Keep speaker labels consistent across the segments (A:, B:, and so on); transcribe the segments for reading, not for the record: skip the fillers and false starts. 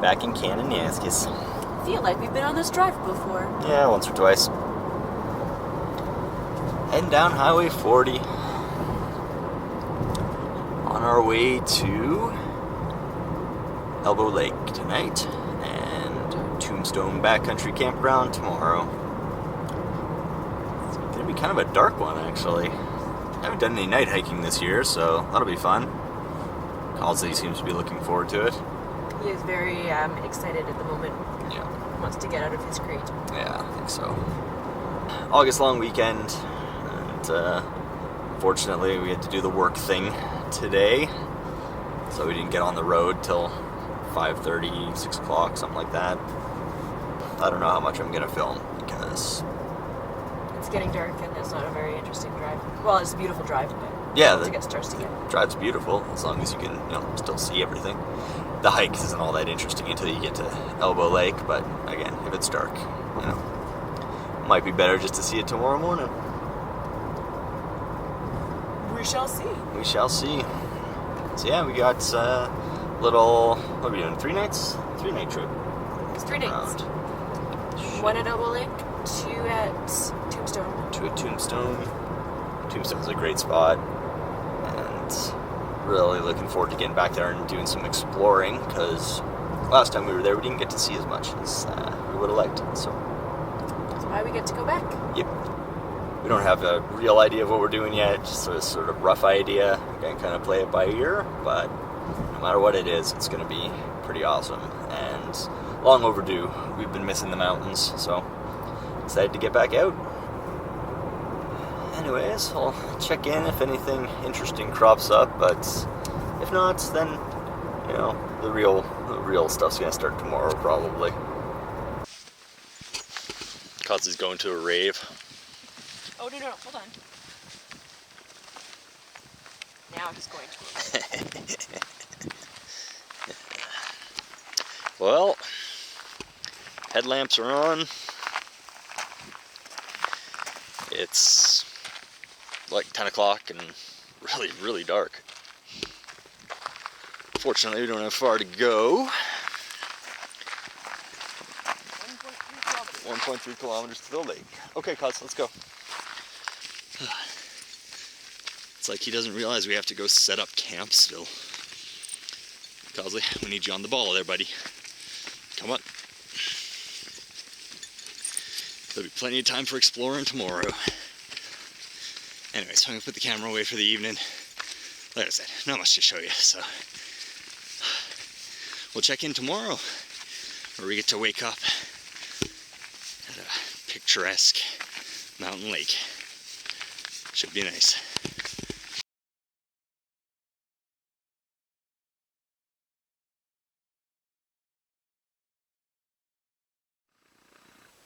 A: back in Kananaskis.
B: I feel like we've been on this drive before.
A: Yeah, once or twice. Heading down Highway 40. On our way to Elbow Lake tonight and Tombstone Backcountry Campground tomorrow. It's going to be kind of a dark one, actually. I haven't done any night hiking this year, so that'll be fun. Cosley seems to be looking forward to it.
B: He is very excited at the moment.
A: Yeah.
B: He wants to get out of his crate.
A: Yeah, I think so. August long weekend, and fortunately we had to do the work thing today, so we didn't get on the road till 5:30, 6 o'clock, something like that. I don't know how much I'm going to film because
B: it's getting dark and it's not a very interesting drive. Well, it's a beautiful drive, but
A: yeah,
B: to get started again.
A: Drive's beautiful as long as you can, still see everything. The hike isn't all that interesting until you get to Elbow Lake, but again, if it's dark, might be better just to see it tomorrow morning.
B: We shall see.
A: We shall see. So yeah, we got little, what are we doing, 3 nights? 3-night trip.
B: It's 3 nights. One at Elbow Lake, 2 at Tombstone.
A: 2 at Tombstone. Tombstone's a great spot, and really looking forward to getting back there and doing some exploring, because last time we were there we didn't get to see as much as we would have liked. So
B: that's why we get to go back.
A: Yep. We don't have a real idea of what we're doing yet, just a sort of rough idea. We can kind of play it by ear, but no matter what it is, it's going to be pretty awesome and long overdue. We've been missing the mountains, so excited to get back out. Anyways, I'll check in if anything interesting crops up, but if not, then, the real stuff's gonna start tomorrow, probably. Cosley's going to a rave.
B: Oh, no, hold on. Now he's going to a rave.
A: Well, headlamps are on. It's like 10 o'clock and really, really dark. Fortunately, we don't have far to go. 1.3 kilometers to the lake. Okay, Cos, let's go. It's like he doesn't realize we have to go set up camp still. Cosley, we need you on the ball there, buddy. Come on. There'll be plenty of time for exploring tomorrow. Anyways, I'm going to put the camera away for the evening. Like I said, not much to show you, so we'll check in tomorrow, where we get to wake up at a picturesque mountain lake. Should be nice.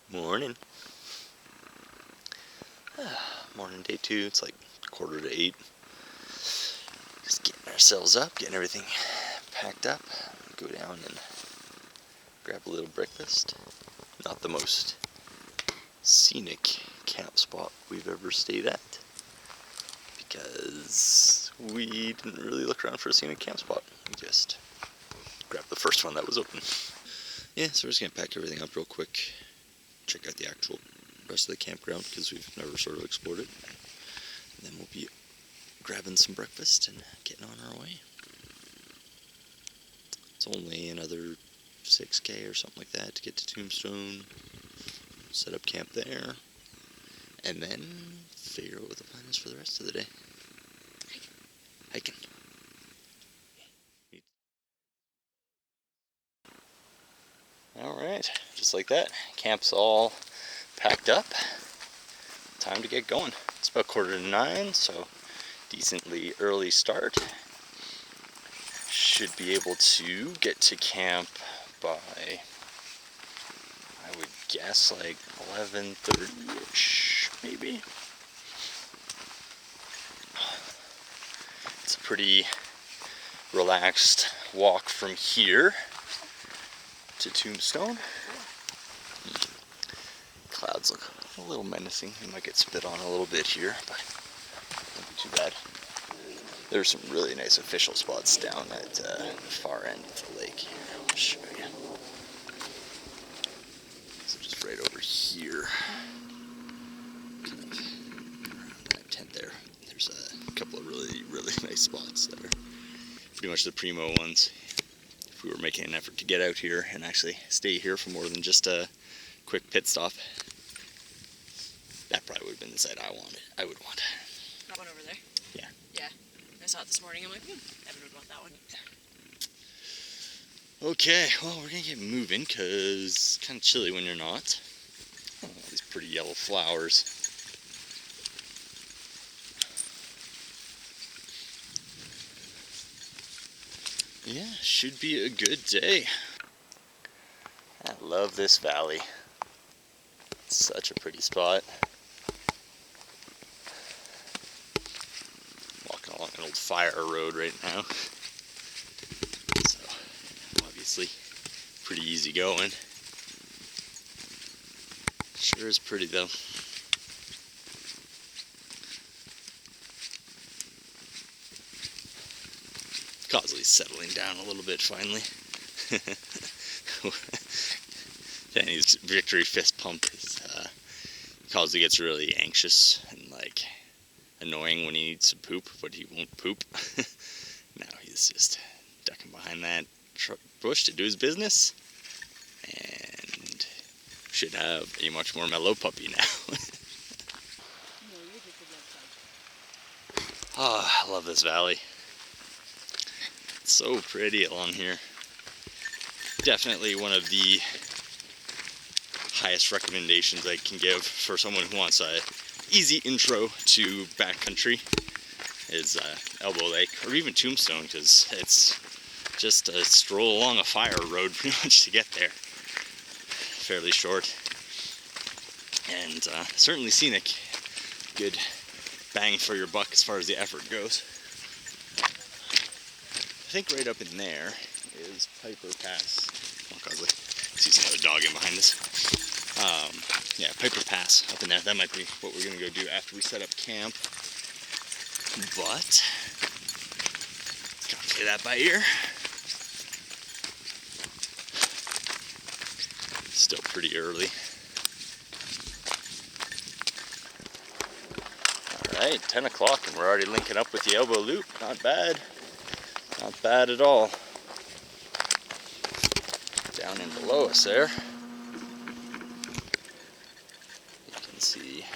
A: Morning. Morning, day 2. It's like 7:45. Just getting ourselves up, getting everything packed up. Go down and grab a little breakfast. Not the most scenic camp spot we've ever stayed at, because we didn't really look around for a scenic camp spot. We just grabbed the first one that was open. Yeah, so we're just gonna pack everything up real quick, check out the actual rest of the campground, because we've never sort of explored it. And then we'll be grabbing some breakfast and getting on our way. It's only another 6K or something like that to get to Tombstone, set up camp there, and then figure out what the plan is for the rest of the day. Hiking. Alright, just like that, camp's all packed up. Time to get going. It's about 8:45, so decently early start. Should be able to get to camp by, I would guess, like 11:30-ish, maybe. It's a pretty relaxed walk from here to Tombstone. Clouds look a little menacing. We might get spit on a little bit here, but won't be too bad. There's some really nice official spots down at the far end of the lake here. I'll show you. nice spots that are pretty much the primo ones. If we were making an effort to get out here and actually stay here for more than just a quick pit stop, that probably would have been the site I would want.
B: That one over there?
A: Yeah.
B: Yeah. I saw it this morning. I'm like, Evan would want that one.
A: Okay, well, we're gonna get moving because it's kind of chilly when you're not. Oh, all these pretty yellow flowers. Yeah, should be a good day. I love this valley. It's such a pretty spot. Walking along an old fire road right now. So, obviously, pretty easy going. Sure is pretty though. Cosley's settling down a little bit finally. Dani's victory fist pump is Cosley gets really anxious and like annoying when he needs to poop, but he won't poop. Now he's just ducking behind that bush to do his business, and should have a much more mellow puppy now. Oh, I love this valley. It's so pretty along here. Definitely one of the highest recommendations I can give for someone who wants a easy intro to backcountry is Elbow Lake or even Tombstone, because it's just a stroll along a fire road pretty much to get there. Fairly short and certainly scenic. Good bang for your buck as far as the effort goes. I think right up in there is Piper Pass. Oh, Cosley. See some other dog in behind us. Yeah, Piper Pass up in there. That might be what we're going to go do after we set up camp. But, gotta play that by ear. Still pretty early. Alright, 10 o'clock and we're already linking up with the elbow loop. Not bad. Not bad at all. Down and below us there, you can see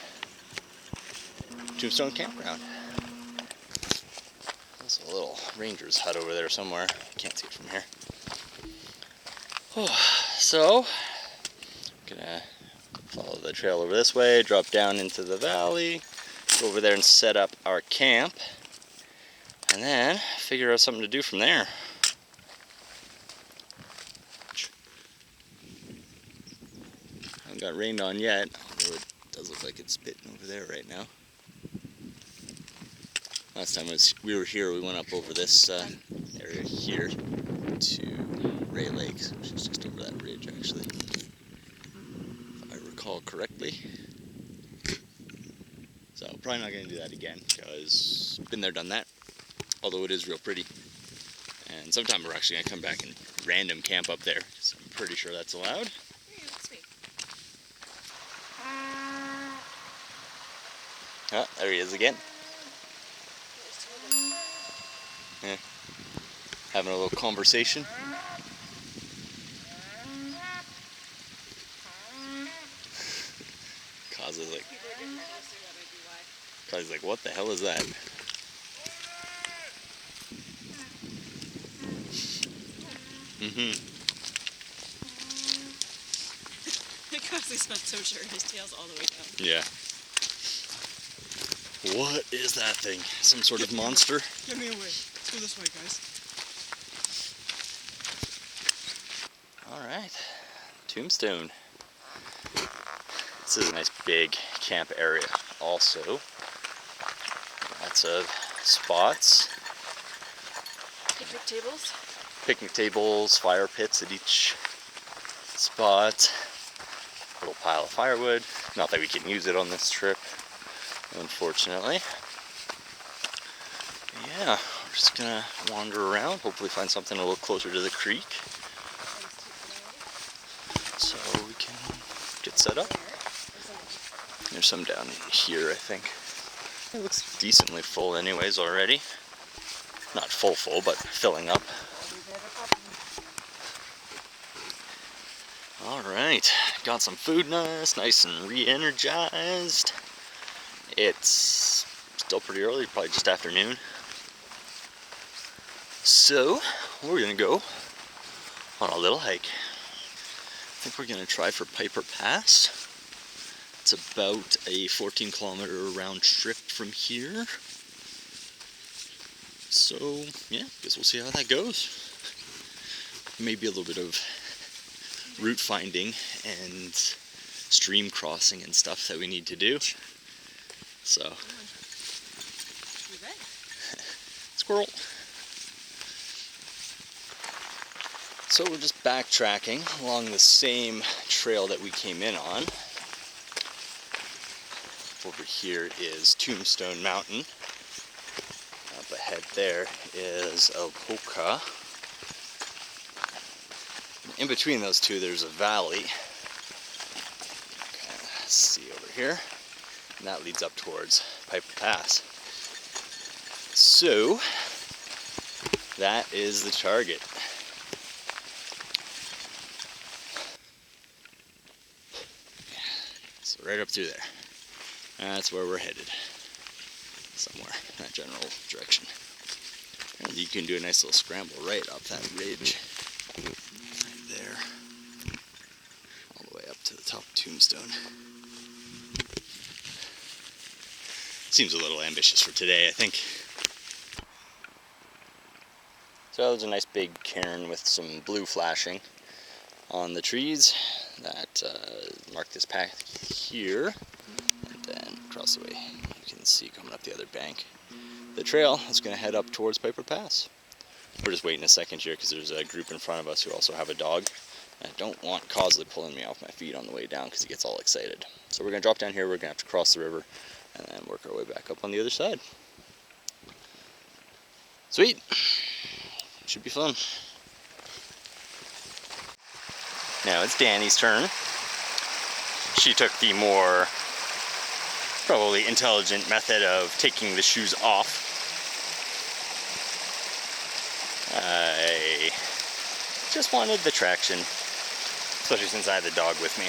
A: Tombstone Campground. There's a little ranger's hut over there somewhere. Can't see it from here. Oh, so, gonna follow the trail over this way, drop down into the valley, go over there and set up our camp, and then figure out something to do from there. Haven't got rained on yet, although it does look like it's spitting over there right now. Last time we were here, we went up over this area here to Ray Lakes, which is just over that ridge actually, if I recall correctly. So probably not going to do that again, because been there, done that. Although it is real pretty. And sometime we're actually going to come back and random camp up there, because I'm pretty sure that's allowed. Oh, there he is again. Yeah. Having a little conversation. Cosley's like, what the hell is that?
B: Cosley's not so sure. His tail's all the way down.
A: Yeah. What is that thing? Some sort of monster?
B: Get me away. Let's go this way, guys.
A: Alright. Tombstone. This is a nice big camp area also. Lots of spots.
B: Picnic tables.
A: Picnic tables, fire pits at each spot. A little pile of firewood. Not that we can use it on this trip, unfortunately. Yeah, we're just gonna wander around, hopefully find something a little closer to the creek, so we can get set up. There's some down here, I think. It looks decently full anyways already. Not full, but filling up. Alright, got some food nice and re-energized. It's still pretty early, probably just afternoon. So, we're gonna go on a little hike. I think we're gonna try for Piper Pass. It's about a 14-kilometer round trip from here. So, yeah, guess we'll see how that goes. Maybe a little bit of route finding and stream crossing and stuff that we need to do. So, squirrel. So we're just backtracking along the same trail that we came in on. Over here is Tombstone Mountain. Up ahead there is Alpoka. In between those two there's a valley. Kind of see over here. And that leads up towards Piper Pass. So, that is the target. So right up through there. That's where we're headed. Somewhere in that general direction. And you can do a nice little scramble right up that ridge. Right there. All the way up to the top of Tombstone. Seems a little ambitious for today, I think. So there's a nice big cairn with some blue flashing on the trees that mark this path here. And then across the way you can see coming up the other bank the trail is going to head up towards Piper Pass. We're just waiting a second here because there's a group in front of us who also have a dog. And I don't want Cosley pulling me off my feet on the way down because he gets all excited. So we're going to drop down here, we're going to have to cross the river and then work our way back up on the other side. Sweet! Should be fun. Now it's Dani's turn. She took the more probably intelligent method of taking the shoes off. I just wanted the traction, especially since I had the dog with me.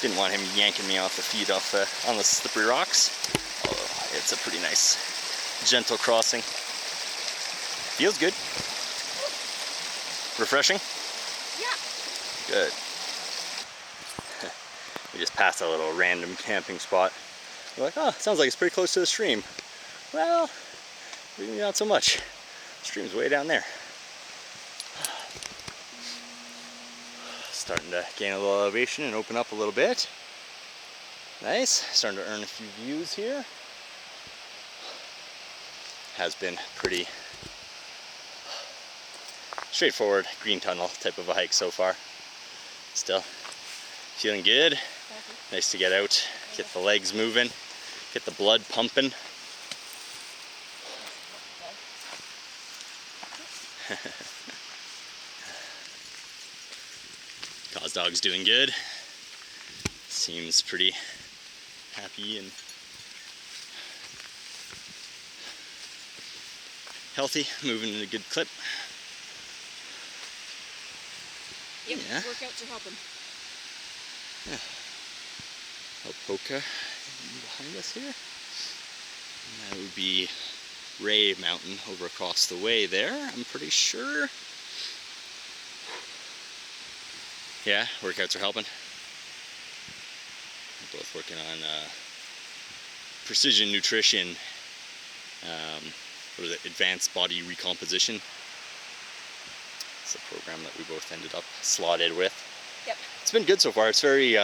A: Didn't want him yanking me off the feet on the slippery rocks. Although it's a pretty nice, gentle crossing. Feels good. Refreshing? Yeah. Good. We just passed a little random camping spot. We're like, oh, sounds like it's pretty close to the stream. Well, maybe not so much. The stream's way down there. Starting to gain a little elevation and open up a little bit. Nice. Starting to earn a few views here. Has been pretty straightforward green tunnel type of a hike so far. Still feeling good. Nice to get out, get the legs moving, get the blood pumping. Cos dog's doing good. Seems pretty happy and healthy, moving in a good clip.
B: Yep, yeah. Workouts are helping.
A: Yeah. Alpoka behind us here. And that would be Ray Mountain over across the way there, I'm pretty sure. Yeah, workouts are helping. We're both working on precision nutrition, what is it, advanced body recomposition. It's a program that we both ended up slotted with.
B: Yep.
A: It's been good so far. It's very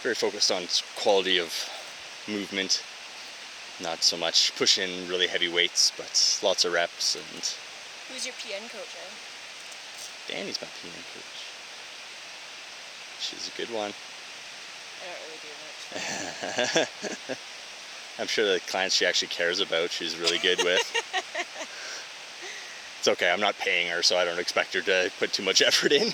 A: very focused on quality of movement. Not so much pushing really heavy weights, but lots of reps. And
B: who's your PN coach, eh?
A: Dani's my PN coach. She's a good one.
B: I don't really do much.
A: I'm sure the clients she actually cares about, she's really good with. It's okay, I'm not paying her, so I don't expect her to put too much effort in.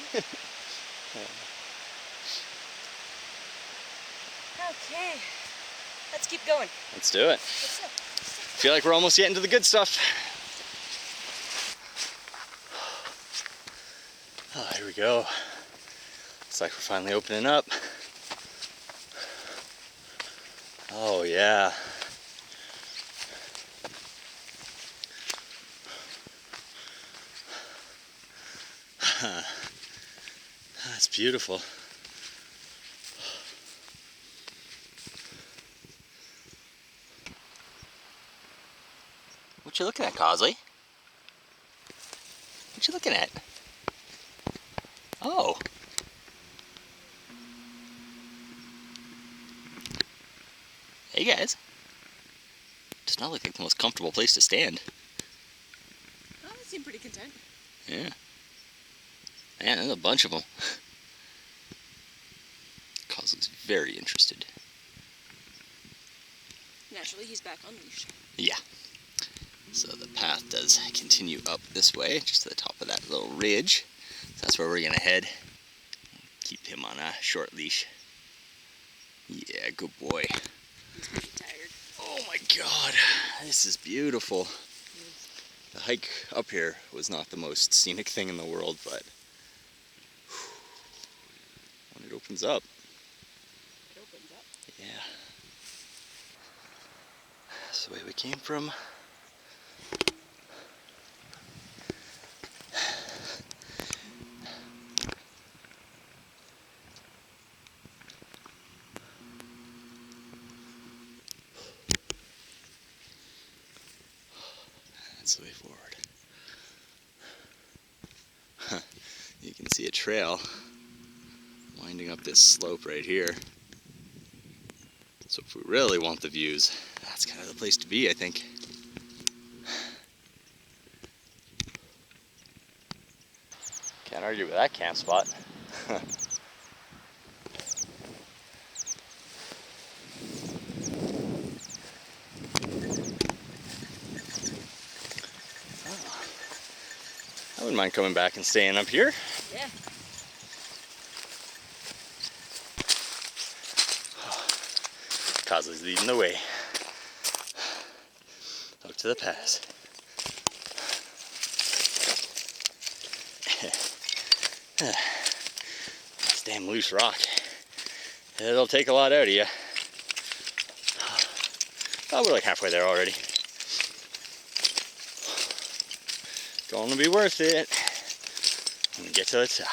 B: Okay, let's keep going.
A: Let's do it.
B: Let's go.
A: Feel like we're almost getting to the good stuff. Oh, here we go. Looks like we're finally opening up. Oh yeah. That's beautiful. What you looking at, Cosley? What you looking at? Oh. Hey guys. Does not look like the most comfortable place to stand.
B: Oh, they seem pretty content.
A: Yeah. Man, there's a bunch of them. Cosley's very interested.
B: Naturally, he's back on leash.
A: Yeah. So the path does continue up this way, just to the top of that little ridge. So that's where we're gonna head. Keep him on a short leash. Yeah, good boy.
B: He's pretty tired.
A: Oh my God, this is beautiful. The hike up here was not the most scenic thing in the world, but when it opens up.
B: It opens up.
A: Yeah. That's the way we came from. That's the way forward. You can see a trail winding up this slope right here. So if we really want the views, that's kind of the place to be, I think. Can't argue with that camp spot. I wouldn't mind coming back and staying up here.
B: Yeah.
A: Cosley's leading the way. Up to the pass. This damn loose rock. It'll take a lot out of you. Oh, we're like halfway there already. Gonna be worth it when we get to the top.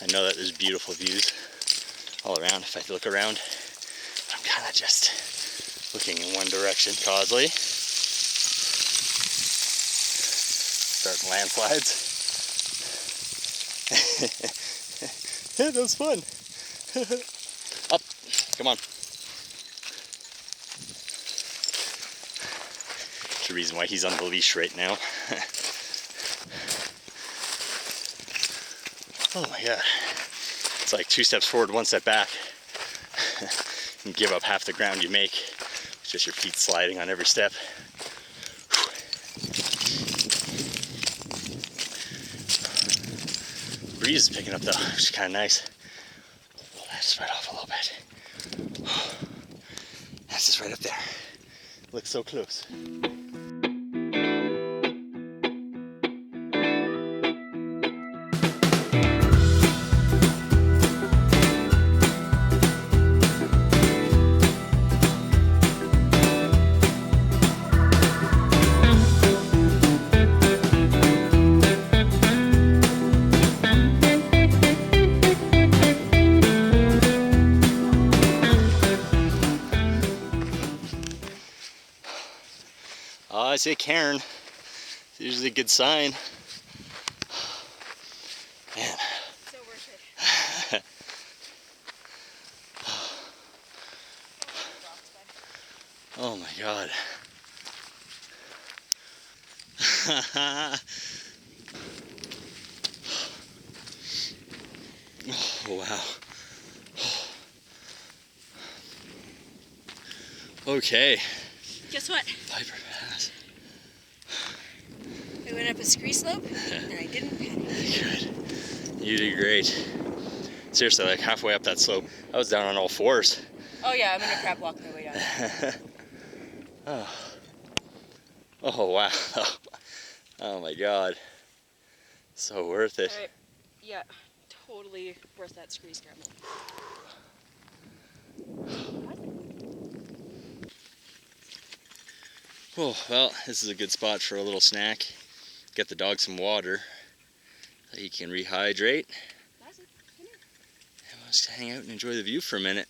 A: I know that there's beautiful views all around if I look around. I'm kind of just looking in one direction. Cosley. Starting landslides. Yeah, that was fun. Up. Come on. The reason why he's on the leash right now. Oh my God. It's like 2 steps forward, 1 step back. You give up half the ground you make. It's just your feet sliding on every step. Breeze is picking up though, which is kind of nice. Oh, that's right off a little bit. That's just right up there. Looks so close. I say cairn. It's usually a good sign. Man.
B: So worth it.
A: Oh my God. Oh wow. Okay.
B: Guess what?
A: Piper Pass.
B: I went up a scree slope and I didn't panic.
A: Good. You did great. Seriously, like halfway up that slope, I was down on all fours.
B: Oh yeah, I'm gonna crab walk my way down.
A: Oh wow. Oh my god. So worth it.
B: Alright, yeah, totally worth that scree scramble.
A: Oh, well, this is a good spot for a little snack. Get the dog some water so he can rehydrate. And we'll just hang out and enjoy the view for a minute.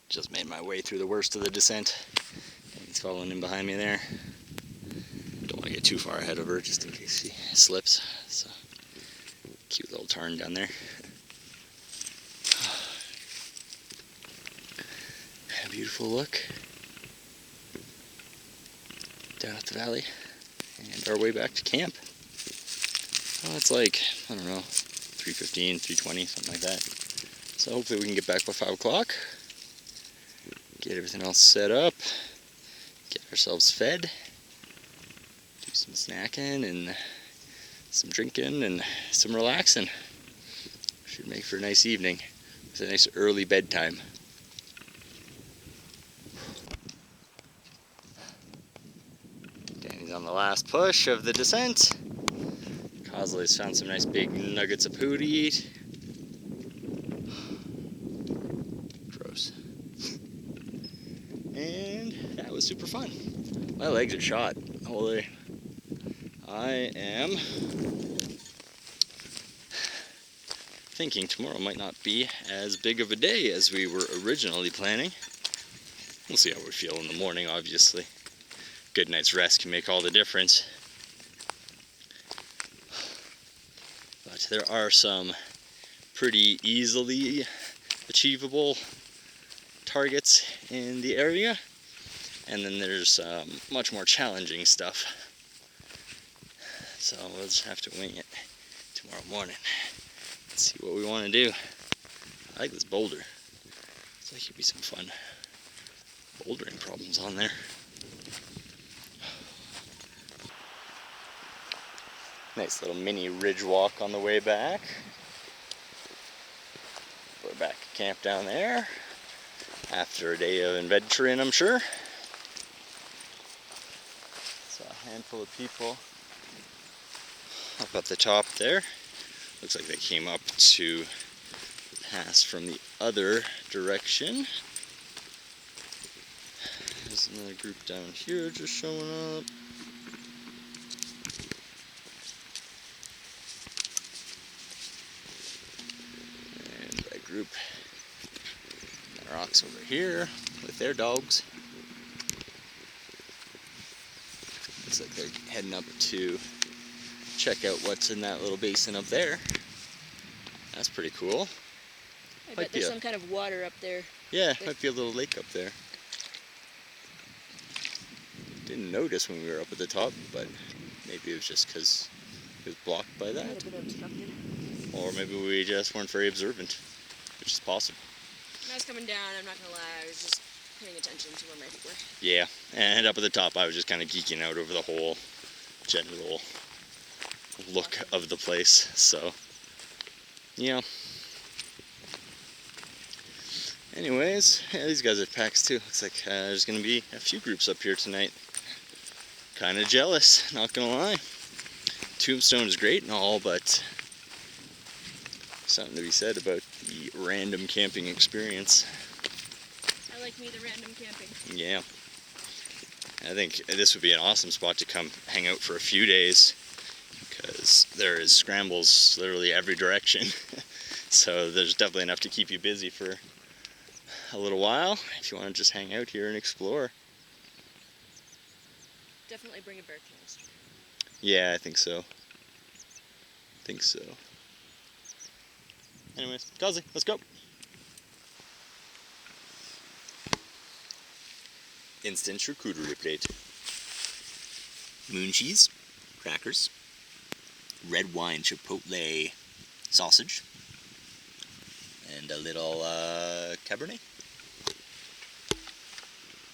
A: Just made my way through the worst of the descent. He's following in behind me there. Don't want to get too far ahead of her just in case she slips. So, cute little turn down there. A beautiful look down at the valley and our way back to camp. Oh, it's like, I don't know, 3:15, 3:20, something like that. So hopefully we can get back by 5 o'clock. Get everything else set up, get ourselves fed, do some snacking and some drinking and some relaxing. Should make for a nice evening with a nice early bedtime. Dani's on the last push of the descent. Cosley's found some nice big nuggets of poo to eat. Gross. And that was super fun. My legs are shot. Holy. I am thinking tomorrow might not be as big of a day as we were originally planning. We'll see how we feel in the morning, obviously. Good night's rest can make all the difference. But there are some pretty easily achievable targets in the area, and then there's much more challenging stuff. So we'll just have to wing it tomorrow morning. Let's see what we want to do. I like this boulder. Looks like there'd be some fun bouldering problems on there. Nice little mini ridge walk on the way back. We're back at camp down there after a day of adventuring, I'm sure. Saw a handful of people up at the top there. Looks like they came up to pass from the other direction. There's another group down here just showing up. And that group on the rocks over here with their dogs. Looks like they're heading up to check out what's in that little basin up there. That's pretty cool.
B: I bet there's some kind of water up there.
A: Yeah, might be a little lake up there. Didn't notice when we were up at the top, but maybe it was just because it was blocked by that.
B: A bit obstructed.
A: Or maybe we just weren't very observant, which is possible.
B: When I was coming down, I'm not gonna lie, I was just paying attention to where my feet were.
A: Yeah, and up at the top I was just kind of geeking out over the whole general look of the place, so yeah. Anyways, yeah, these guys have packs too. Looks like there's going to be a few groups up here tonight. Kind of jealous, not gonna lie. Tombstone is great and all, but something to be said about the random camping experience.
B: I like me the random camping.
A: Yeah. I think this would be an awesome spot to come hang out for a few days, because there is scrambles literally every direction. So there's definitely enough to keep you busy for a little while if you want to just hang out here and explore.
B: Definitely bring a bear canister.
A: Yeah, I think so. Anyways, Cosley, let's go. Instant charcuterie plate. Moon cheese, crackers, red wine chipotle sausage, and a little Cabernet.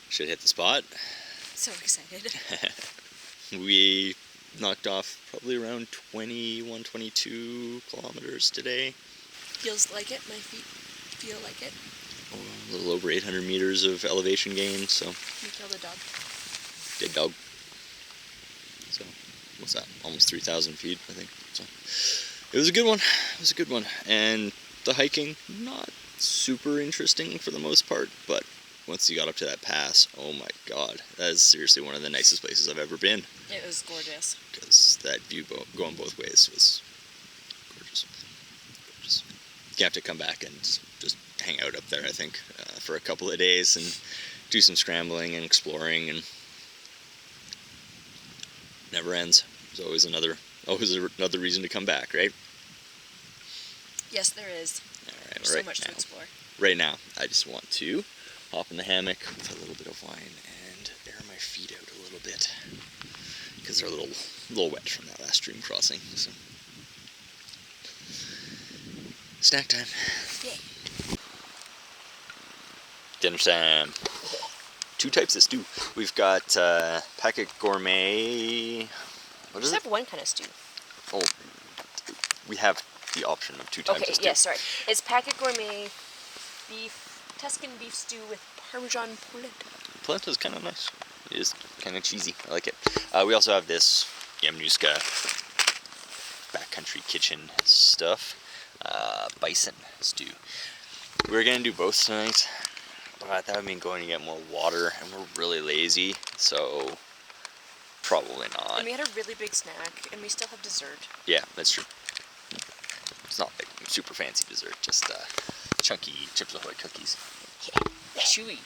A: Should hit the spot.
B: So excited.
A: We knocked off probably around 21, 22 kilometers today.
B: Feels like it. My feet feel like it.
A: A little over 800 meters of elevation gain, so.
B: You killed a dog.
A: Dead dog. So, what's that? Almost 3,000 feet, I think. So, it was a good one. It was a good one. And the hiking, not super interesting for the most part, but once you got up to that pass, oh my god, that is seriously one of the nicest places I've ever been.
B: It was gorgeous.
A: Because that view going both ways was gorgeous. Gorgeous. You have to come back and just hang out up there, I think, for a couple of days and do some scrambling and exploring, and never ends. There's always another reason to come back, right?
B: Yes, there is.
A: All right,
B: There's so much to explore.
A: Right now, I just want to hop in the hammock with a little bit of wine and air my feet out a little bit, because they're a little wet from that last stream crossing. So, snack time.
B: Yeah.
A: Dinner time. 2 types of stew. We've got packet gourmet. What is
B: Just
A: it?
B: have one kind of stew.
A: Oh, we have the option of 2 types of stew.
B: Okay, yes, sorry. It's packet gourmet Tuscan beef stew with Parmesan polenta.
A: Polenta is kind of nice. It is kind of cheesy. I like it. We also have this Yamnuska backcountry kitchen stuff. Bison stew. We're going to do both tonight, but that would mean going to get more water, and we're really lazy, so probably not.
B: And we had a really big snack, and we still have dessert.
A: Yeah, that's true. It's not like super fancy dessert, just chunky Chips Ahoy cookies.
B: Yeah. Chewy.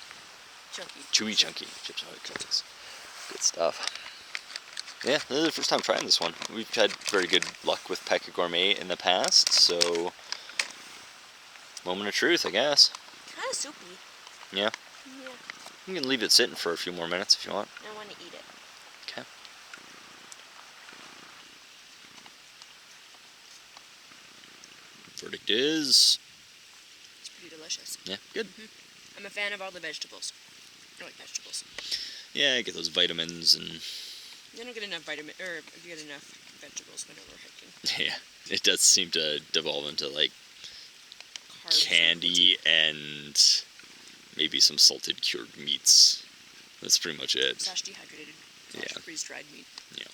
B: Chunky.
A: Chewy, chunky Chips Ahoy cookies. Good stuff. Yeah, this is the first time trying this one. We've had very good luck with Packet Gourmet in the past, so moment of truth, I guess.
B: Kind of soupy.
A: Yeah.
B: Yeah.
A: You can leave it sitting for a few more minutes if you want.
B: I want to eat it.
A: Okay. Verdict is...
B: It's pretty delicious.
A: Yeah, good.
B: Mm-hmm. I'm a fan of all the vegetables. I like vegetables.
A: Yeah, get those vitamins and...
B: You don't get enough you get enough vegetables when we're hiking.
A: Yeah, it does seem to devolve into like
B: Carbs
A: candy and maybe some salted cured meats. That's pretty much it.
B: / dehydrated.
A: Yeah.
B: Freeze-dried meat.
A: Yeah.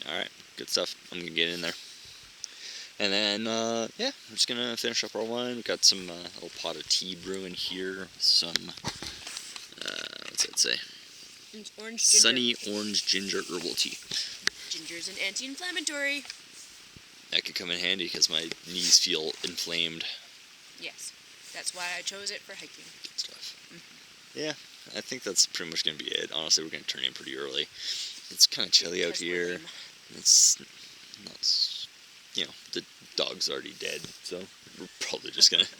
A: Alright, good stuff. I'm gonna get in there. And then, yeah, I'm just gonna finish up our wine. We've got some little pot of tea brewing here. Some, what's that say?
B: It's orange ginger.
A: Sunny orange ginger herbal tea.
B: Ginger's an anti-inflammatory.
A: That could come in handy because my knees feel inflamed.
B: Yes, that's why I chose it for hiking.
A: Good stuff. Mm-hmm. Yeah, I think that's pretty much going to be it. Honestly, we're going to turn in pretty early. It's kind of chilly out here. It's not, the dog's already dead, so we're probably just going to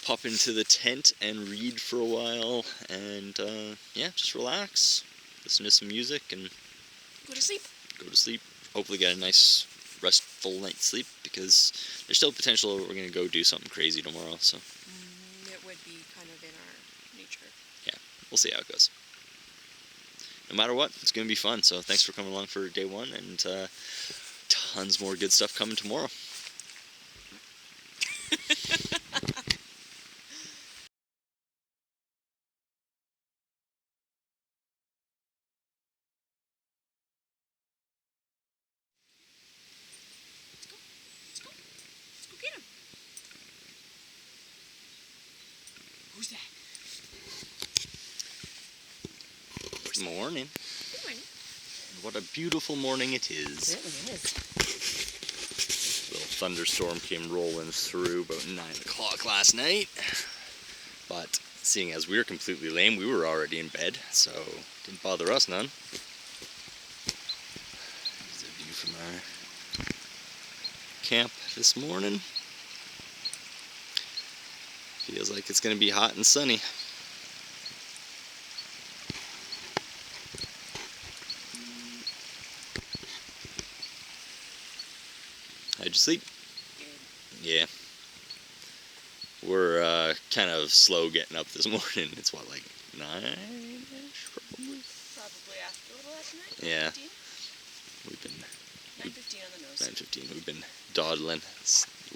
A: pop into the tent and read for a while, and yeah, just relax, listen to some music, and
B: Go to sleep.
A: Hopefully get a nice restful night's sleep, because there's still potential we're going to go do something crazy tomorrow, so
B: It would be kind of in our nature.
A: yeah, we'll see how it goes. No matter what, it's going to be fun, so thanks for coming along for day 1, and tons more good stuff coming tomorrow.
B: Let's go get him. Who's that?
A: Good morning.
B: Good morning.
A: What a beautiful morning it is.
B: It really is.
A: Little thunderstorm came rolling through about 9 o'clock last night. But seeing as we were completely lame, we were already in bed, so didn't bother us none. There's a view from our camp this morning. Feels like it's going to be hot and sunny. How'd you sleep?
B: Good.
A: Yeah. We're kind of slow getting up this morning. It's what, like 9-ish probably?
B: Probably after a little after 9.
A: Yeah.
B: 15?
A: We've been
B: 9:15 on the nose.
A: 9:15. We've been dawdling,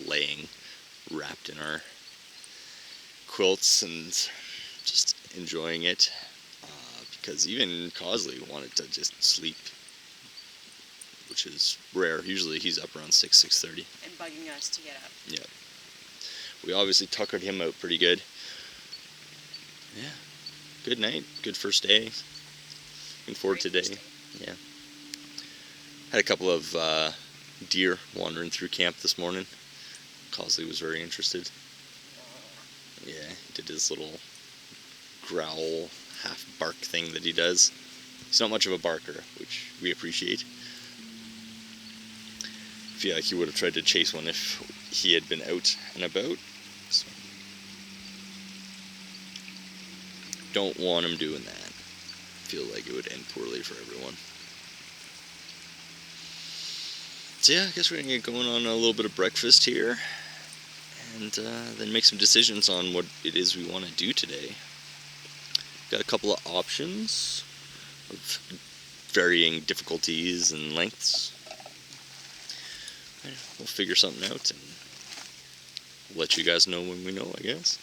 A: laying, wrapped in our quilts and just enjoying it. Because even Cosley wanted to just sleep, which is rare. Usually he's up around 6:30.
B: And bugging us to get up.
A: Yeah. We obviously tuckered him out pretty good. Yeah. Good night. Good first day. Looking forward to today. Yeah. Had a couple of deer wandering through camp this morning. Cosley was very interested. Yeah, he did his little growl, half bark thing that he does. He's not much of a barker, which we appreciate. I feel like he would have tried to chase one if he had been out and about. So, don't want him doing that. Feel like it would end poorly for everyone. So yeah, I guess we're gonna get going on a little bit of breakfast here, and then make some decisions on what it is we want to do today. Got a couple of options of varying difficulties and lengths. We'll figure something out and let you guys know when we know, I guess.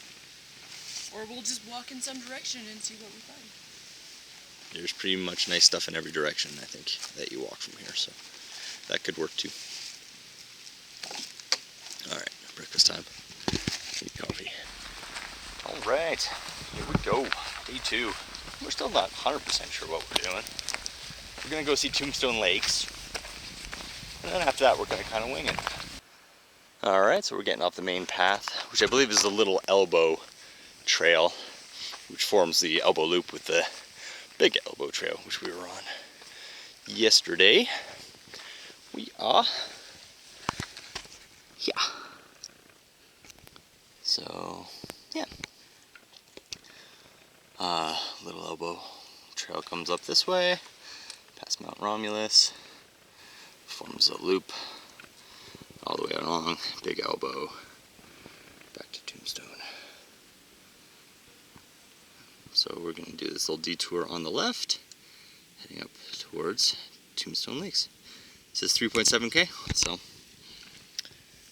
B: Or we'll just walk in some direction and see what we find.
A: There's pretty much nice stuff in every direction, I think, that you walk from here, so that could work too. Alright, breakfast time. Need coffee. Alright, here we go. Day 2. We're still not 100% sure what we're doing. We're going to go see Tombstone Lakes. And then after that, we're going to kind of wing it. Alright, so we're getting off the main path, which I believe is the Little Elbow Trail, which forms the elbow loop with the Big Elbow Trail, which we were on yesterday. We are here. So, yeah. Little Elbow Trail comes up this way, past Mount Romulus, forms a loop all the way along Big Elbow, back to Tombstone. So we're going to do this little detour on the left, heading up towards Tombstone Lakes. It says 3.7k, so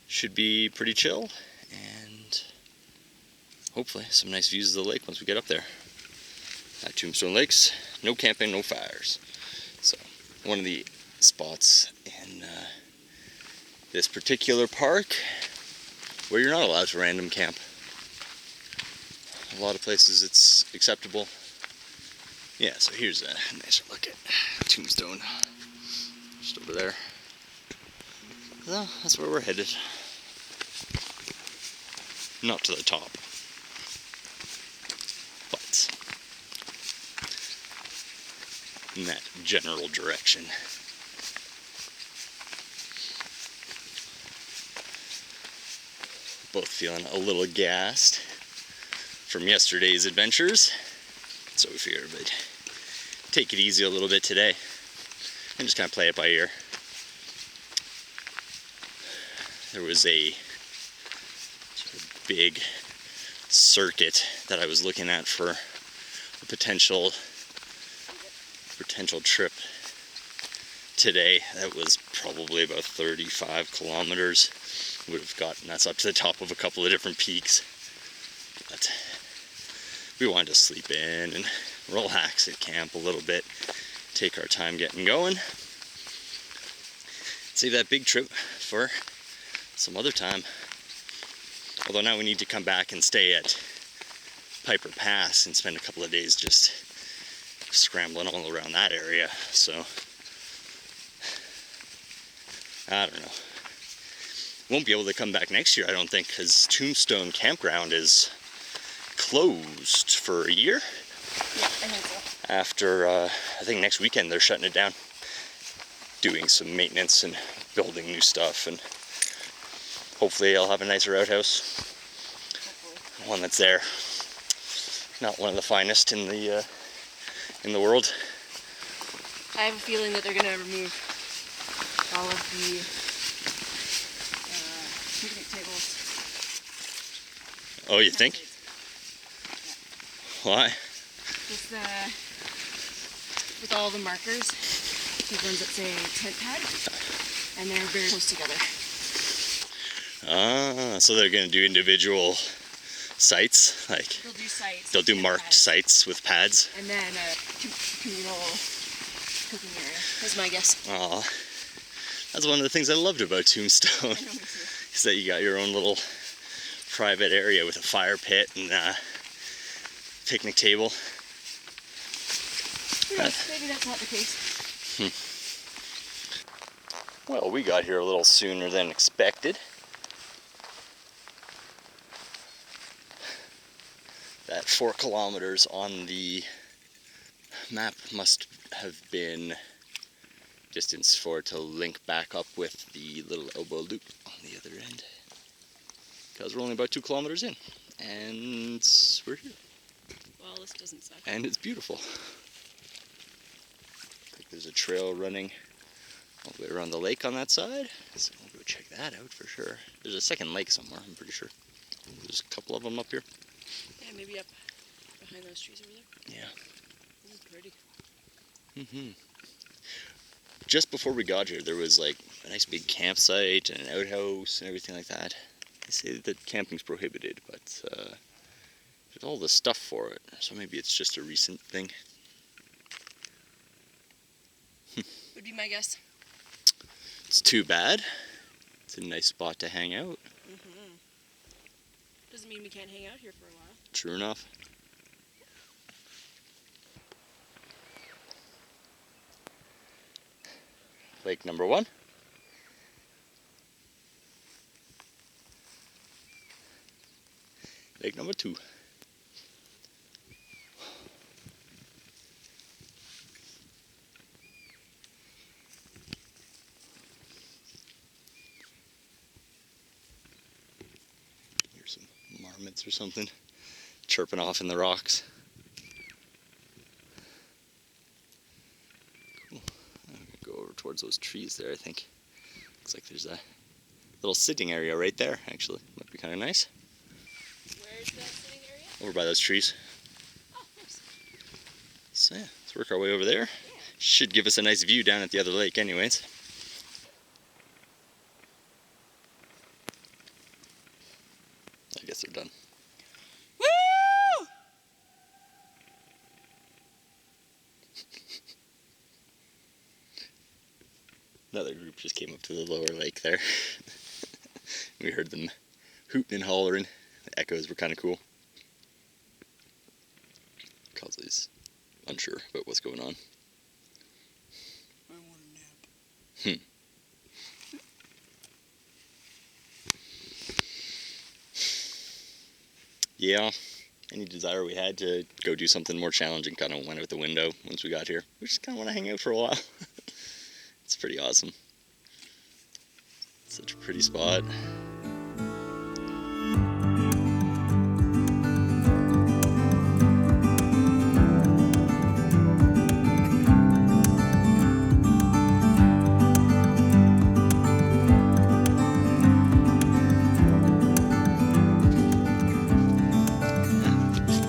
A: should be pretty chill, and hopefully some nice views of the lake once we get up there. At Tombstone Lakes, no camping, no fires. So one of the spots in this particular park where you're not allowed to random camp. A lot of places it's acceptable. Yeah, so here's a nicer look at Tombstone. Just over there. So that's where we're headed. Not to the top, but in that general direction. Both feeling a little gassed from yesterday's adventures, so we figured we'd take it easy a little bit today and just kind of play it by ear. There was a sort of big circuit that I was looking at for a potential trip today that was probably about 35 kilometers. Would have gotten us up to the top of a couple of different peaks, but we wanted to sleep in and relax at camp a little bit, take our time getting going, save that big trip for some other time. Although now we need to come back and stay at Piper Pass and spend a couple of days just scrambling all around that area, so I don't know. Won't be able to come back next year, I don't think, because Tombstone Campground is closed for a year.
B: Yeah, I think so.
A: After, I think next weekend they're shutting it down, doing some maintenance and building new stuff, and hopefully I'll have a nicer outhouse. Hopefully. One that's there. Not one of the finest in the world.
B: I have a feeling that they're going to remove all of the picnic tables.
A: Oh, you think?
B: Yeah.
A: Why?
B: Just with all the markers, the ones that say tent pad, and they're very close together.
A: Ah, so they're gonna do individual sites, like
B: They'll do sites.
A: they'll do
B: tent
A: marked
B: pads,
A: sites with pads.
B: and then a communal cooking area. That's my guess.
A: Aw, that's one of the things I loved about Tombstone,
B: I know, me too.
A: is that you got your own little private area with a fire pit and a picnic table.
B: Who knows? Maybe that's not the case.
A: Well, we got here a little sooner than expected. That 4 kilometers on the map must have been distance for it to link back up with the little elbow loop on the other end. Because we're only about 2 kilometers in, and we're here.
B: Well, this doesn't suck.
A: And it's beautiful. I think there's a trail running all the way around the lake on that side, so we'll go check that out for sure. There's a second lake somewhere, I'm pretty sure. There's a couple of them up here.
B: Yeah, maybe up behind those trees over there.
A: Yeah.
B: This is pretty.
A: Just before we got here, there was like a nice big campsite and an outhouse and everything like that. They say that camping's prohibited, but there's all the stuff for it, so maybe it's just a recent thing.
B: Would be my guess.
A: It's too bad. It's a nice spot to hang out.
B: Doesn't mean we can't hang out here for a while.
A: True enough. Lake number 1. Lake number 2. Here's some marmots or something chirping off in the rocks. Cool. I'm gonna go over towards those trees there, I think. Looks like there's a little sitting area right there, actually. Might be kind of nice.
B: Where's that sitting area?
A: Over by those trees.
B: Oh, nice.
A: So yeah, let's work our way over there. Should give us a nice view down at the other lake anyways. I guess they're done.
B: Woo!
A: Another group just came up to the lower lake there. We heard them hooting and hollering. The echoes were kind of cool. Cosley's unsure about what's going on.
B: I want a nap.
A: Yeah, any desire we had to go do something more challenging kind of went out the window once we got here. We just kind of want to hang out for a while. It's pretty awesome. Such a pretty spot.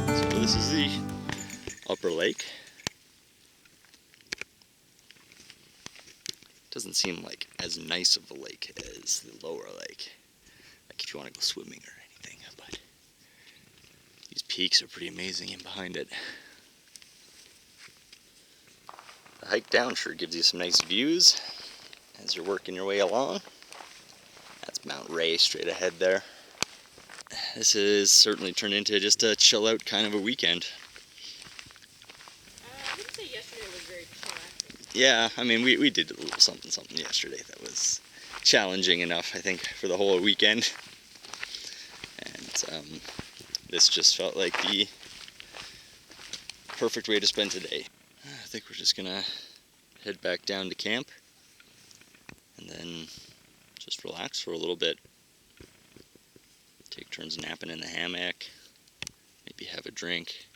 A: So this is the upper lake. Doesn't seem like as nice of a lake as the lower lake, like if you want to go swimming or anything, but these peaks are pretty amazing in behind it. The hike down sure gives you some nice views as you're working your way along. That's Mount Ray straight ahead there. This has certainly turned into just a chill out kind of a weekend.
B: I wouldn't say yesterday was very chill.
A: Yeah, I mean, we did a little something yesterday that was challenging enough, I think, for the whole weekend. And this just felt like the perfect way to spend today. I think we're just gonna head back down to camp and then just relax for a little bit. Take turns napping in the hammock, maybe have a drink.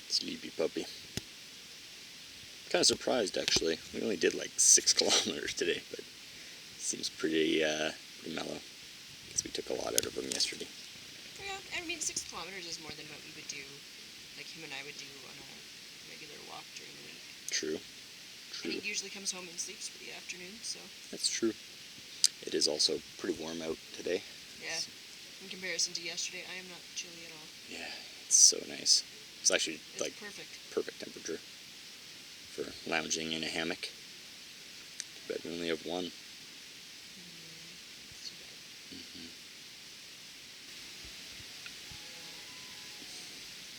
A: Sleepy puppy. Kind of surprised, actually. We only did like 6 kilometers today, but it seems pretty mellow. Because we took a lot out of them yesterday.
B: Yeah, I mean 6 kilometers is more than what we would do, like him and I would do on a regular walk during the week.
A: True.
B: And he usually comes home and sleeps for the afternoon, so.
A: That's true. It is also pretty warm out today.
B: Yeah. In comparison to yesterday, I am not chilly at all.
A: Yeah, it's so nice. It's actually perfect temperature for lounging in a hammock. But we only have one.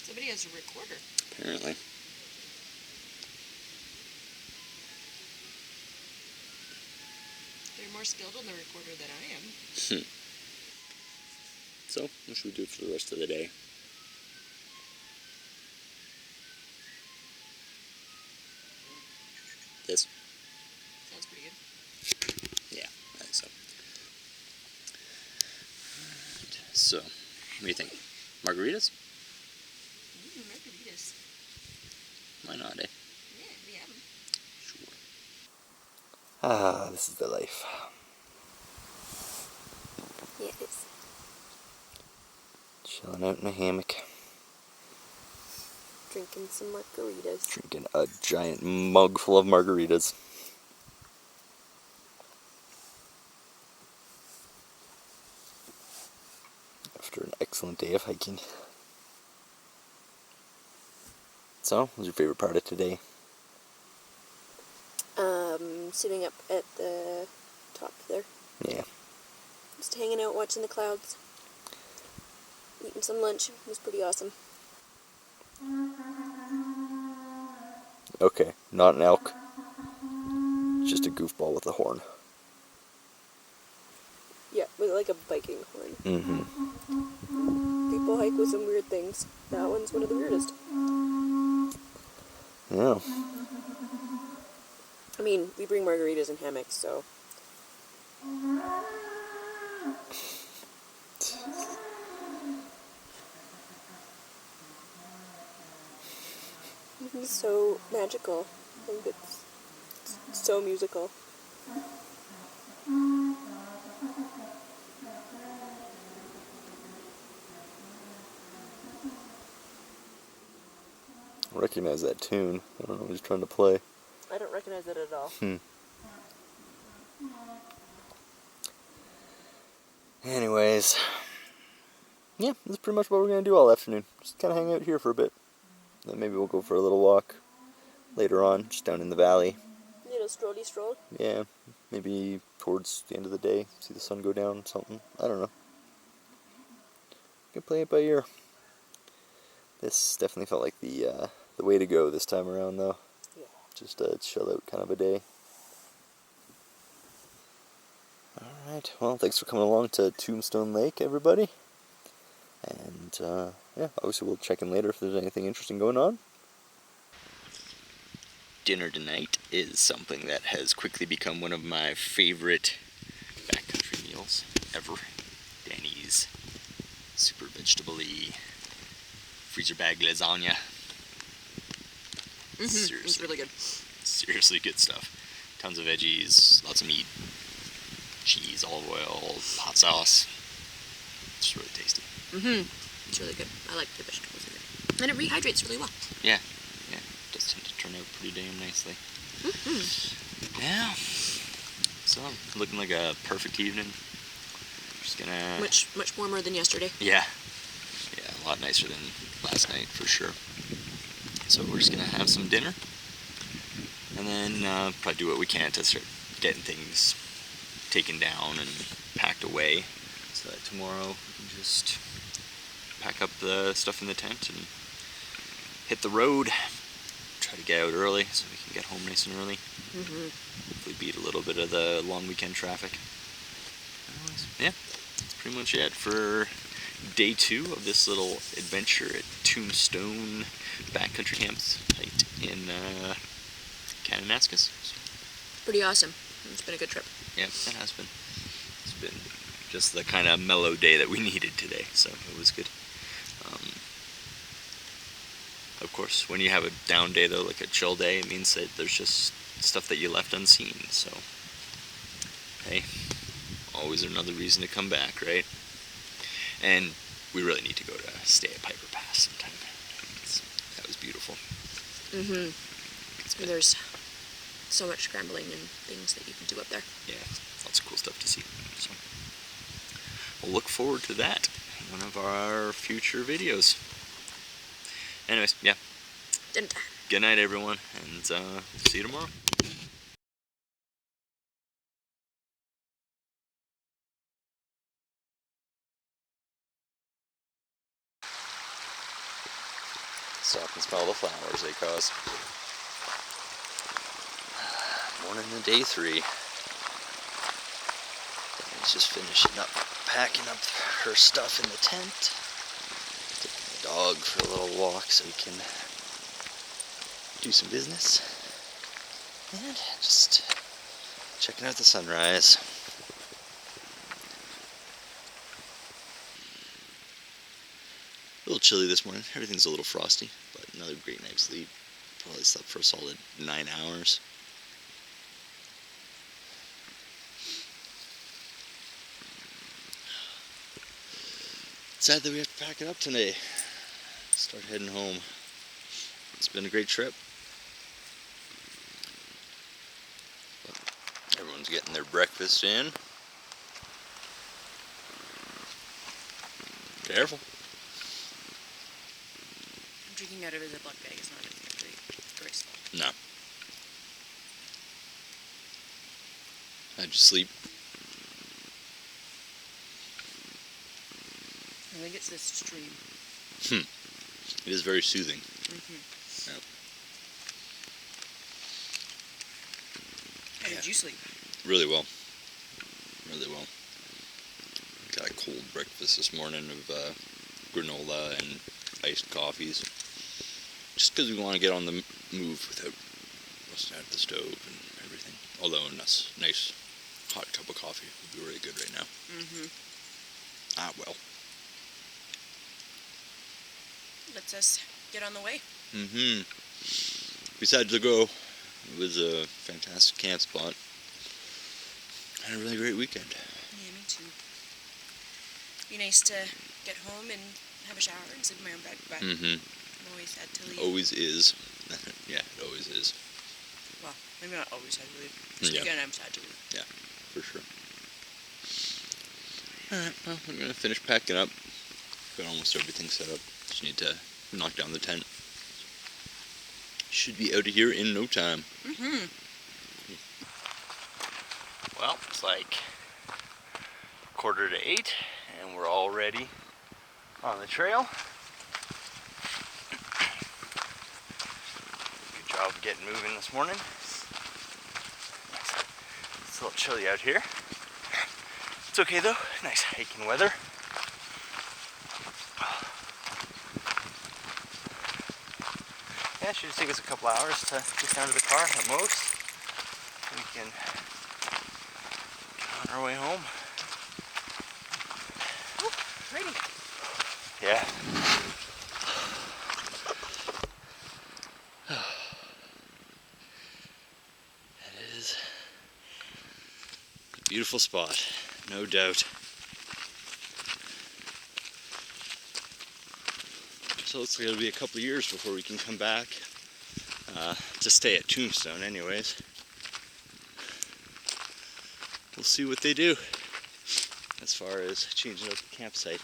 B: Somebody has a recorder.
A: Apparently.
B: They're more skilled on the recorder than I am.
A: So, what should we do for the rest of the day? This?
B: Sounds pretty good.
A: Yeah, I think so. Alright, so, what do you think? Margaritas?
B: Margaritas.
A: Why not, eh?
B: Yeah, we have them.
A: Sure. Ah, this is the life.
B: Yeah, it is.
A: Chilling out in a hammock.
B: Drinking some margaritas.
A: Drinking a giant mug full of margaritas. After an excellent day of hiking. So, what was your favorite part of today?
B: Sitting up at the top there.
A: Yeah.
B: Just hanging out, watching the clouds. Eating some lunch. It was pretty awesome.
A: Okay, not an elk. Just a goofball with a horn.
B: Yeah, with like a Viking horn.
A: Mm-hmm.
B: People hike with some weird things. That one's one of the weirdest.
A: Yeah.
B: I mean, we bring margaritas and hammocks, so. It's so magical. I think it's so musical.
A: I recognize that tune. I don't know what he's trying to play.
B: I don't recognize it at all.
A: Anyways. Yeah, that's pretty much what we're going to do all afternoon. Just kind of hang out here for a bit. Then maybe we'll go for a little walk later on, just down in the valley.
B: Little strolly stroll.
A: Yeah, maybe towards the end of the day, see the sun go down, something. I don't know. You can play it by ear. This definitely felt like the way to go this time around, though.
B: Yeah.
A: Just a chill out kind of a day. Alright, well, thanks for coming along to Tombstone Lake, everybody. And, yeah, obviously we'll check in later if there's anything interesting going on. Dinner tonight is something that has quickly become one of my favorite backcountry meals ever. Dani's super vegetable-y freezer bag lasagna. Seriously,
B: it's really good.
A: Seriously good stuff. Tons of veggies, lots of meat, cheese, olive oil, hot sauce. It's really tasty.
B: It's really good. I like the vegetables in it. And it rehydrates really well.
A: Yeah. It does tend to turn out pretty damn nicely. Yeah. So, looking like a perfect evening. Just gonna...
B: Much warmer than yesterday.
A: Yeah, a lot nicer than last night, for sure. So we're just gonna have some dinner. And then probably do what we can to start getting things taken down and packed away. So that tomorrow we can just pack up the stuff in the tent and hit the road. Try to get out early so we can get home nice and early. Hopefully beat a little bit of the long weekend traffic. Anyways, yeah, that's pretty much it for day 2 of this little adventure at Tombstone backcountry campsite in Kananaskis.
B: Pretty awesome. It's been a good trip.
A: Yeah, it has been. It's been just the kind of mellow day that we needed today, so it was good. Of course, when you have a down day though, like a chill day, it means that there's just stuff that you left unseen. So, hey, always another reason to come back, right? And we really need to go to stay at Piper Pass sometime. That was beautiful.
B: There's so much scrambling and things that you can do up there.
A: Yeah, lots of cool stuff to see. So, we'll look forward to that in one of our future videos. Anyways, yeah. Good night, everyone, and see you tomorrow. Stop and smell the flowers they cause. Morning of day 3. Dani's just finishing up, packing up her stuff in the tent. Taking the dog for a little walk so he can do some business. And just checking out the sunrise. A little chilly this morning. Everything's a little frosty, but another great night's sleep. Probably slept for a solid 9 hours. Sad that we have to pack it up today. Start heading home. It's been a great trip. But everyone's getting their breakfast in. Careful.
B: Drinking out of a Ziploc bag is not very graceful.
A: No. How'd you sleep?
B: I think it's this stream.
A: It is very soothing. Yep.
B: How did you sleep?
A: Really well. Really well. Got a cold breakfast this morning of granola and iced coffees. Just because we want to get on the move without rusting out the stove and everything. Although a nice hot cup of coffee would be really good right now. Ah, well.
B: Lets us get on the way.
A: Besides the go, it was a fantastic camp spot. And a really great weekend.
B: Yeah, me too. Be nice to get home and have a shower and sleep in my own bed, but I'm always sad to leave.
A: Always is. Yeah, it always is.
B: Well, maybe not always sad to leave. This weekend I'm sad to leave.
A: Yeah, for sure. Alright, well, I'm going to finish packing up. Got almost everything set up. Just need to knock down the tent. Should be out of here in no time. Well, it's like 7:45, and we're already on the trail. Good job getting moving this morning. It's a little chilly out here. It's okay though, nice hiking weather. Yeah, it should just take us a couple hours to get down to the car at most. We can get on our way home.
B: Oh, raining.
A: Yeah. It is a beautiful spot, no doubt. So it's going to be a couple of years before we can come back to stay at Tombstone anyways. We'll see what they do as far as changing up the campsite.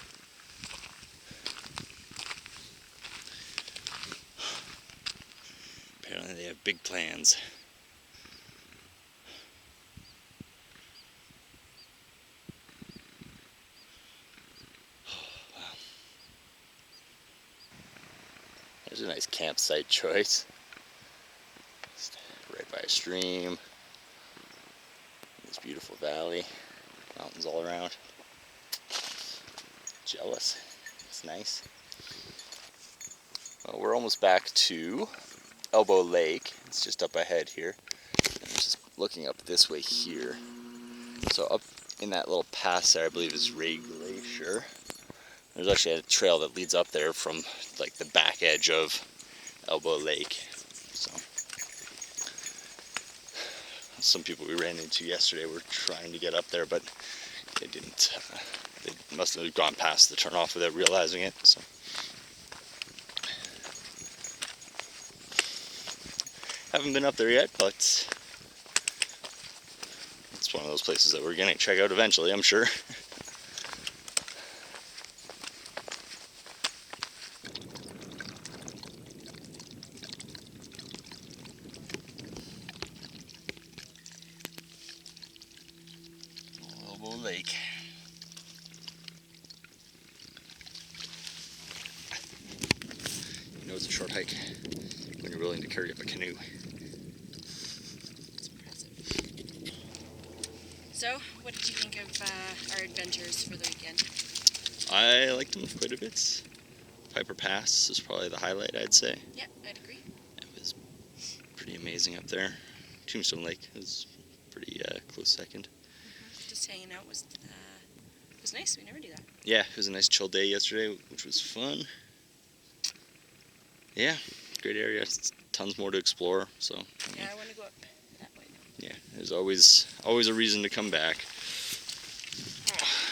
A: Apparently they have big plans. There's a nice campsite choice. Just right by a stream. This beautiful valley. Mountains all around. Jealous. It's nice. Well, we're almost back to Elbow Lake. It's just up ahead here. And just looking up this way here. So up in that little pass there, I believe is Ray Glacier. There's actually a trail that leads up there from like the back edge of Elbow Lake. So some people we ran into yesterday were trying to get up there, but they didn't. They must have gone past the turnoff without realizing it. So haven't been up there yet, but it's one of those places that we're gonna check out eventually, I'm sure. Elbow Lake. You know it's a short hike when you're willing to carry up a canoe.
B: It's impressive. So, what did you think of our adventures for the weekend?
A: I liked them quite a bit. Piper Pass is probably the highlight, I'd say.
B: Yeah, I'd agree.
A: It was pretty amazing up there. Tombstone Lake was pretty close second.
B: Just hanging out was nice. We never do that.
A: Yeah, it was a nice chill day yesterday, which was fun. Yeah, great area. Tons more to explore. So
B: Yeah, I want to go up that way now.
A: yeah, there's always a reason to come back.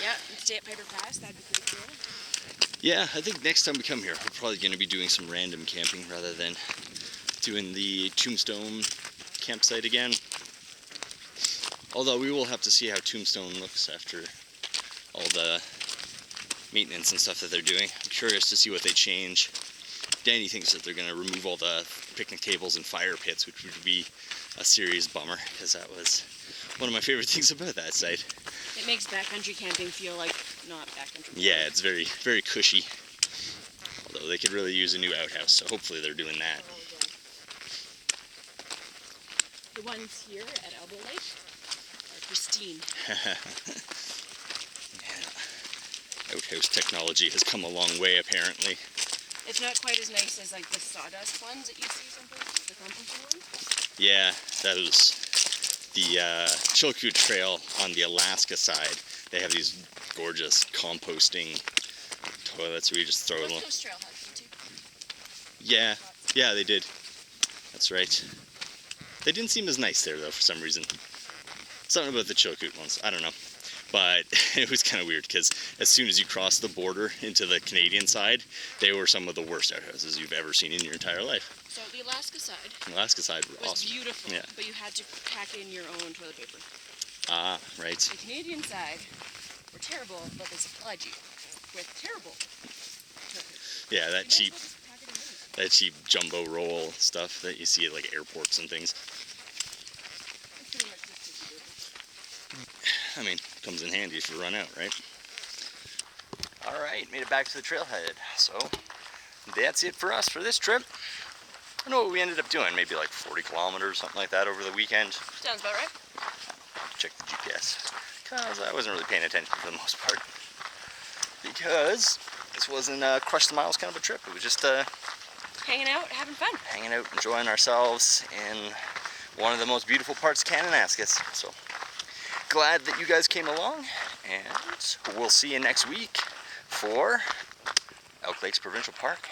B: Yeah, and stay at Piper Pass. That'd be pretty cool.
A: Yeah, I think next time we come here, we're probably going to be doing some random camping rather than doing the Tombstone campsite again. Although we will have to see how Tombstone looks after all the maintenance and stuff that they're doing. I'm curious to see what they change. Dani thinks that they're going to remove all the picnic tables and fire pits, which would be a serious bummer, because that was one of my favorite things about that site.
B: It makes backcountry camping feel like not backcountry camping.
A: Yeah, it's very, very cushy. Although they could really use a new outhouse, so hopefully they're doing that.
B: Oh, yeah. The ones here at Elbow Lake are pristine.
A: Yeah. Outhouse technology has come a long way, apparently.
B: It's not quite as nice as like the sawdust ones that you see sometimes, the composting ones.
A: Yeah, that was the Chilkoot Trail on the Alaska side. They have these gorgeous composting toilets where you just throw them.
B: Coast Trail has them too.
A: Yeah, they did. That's right. They didn't seem as nice there though for some reason. Something about the Chilkoot ones, I don't know. But it was kind of weird because as soon as you cross the border into the Canadian side, they were some of the worst outhouses you've ever seen in your entire life.
B: So the Alaska side
A: The Alaska side were
B: was
A: awesome.
B: beautiful,
A: Yeah.
B: but you had to pack in your own toilet paper.
A: Ah, right.
B: The Canadian side were terrible, but they supplied you with terrible toilet paper.
A: Yeah, that
B: You
A: cheap,
B: might as well just pack it in there.
A: that cheap jumbo roll stuff that you see at like airports and things.
B: It's pretty much just tissue paper.
A: I mean, comes in handy if you run out, right? All right, made it back to the trailhead. So that's it for us for this trip. I don't know what we ended up doing, maybe like 40 kilometers, something like that over the weekend.
B: Sounds about right.
A: Check the GPS, because I wasn't really paying attention for the most part. Because this wasn't a crush the miles kind of a trip. It was just
B: Hanging out, having fun.
A: hanging out, enjoying ourselves in one of the most beautiful parts of Kananaskis. So glad that you guys came along, and we'll see you next week for Elk Lakes Provincial Park.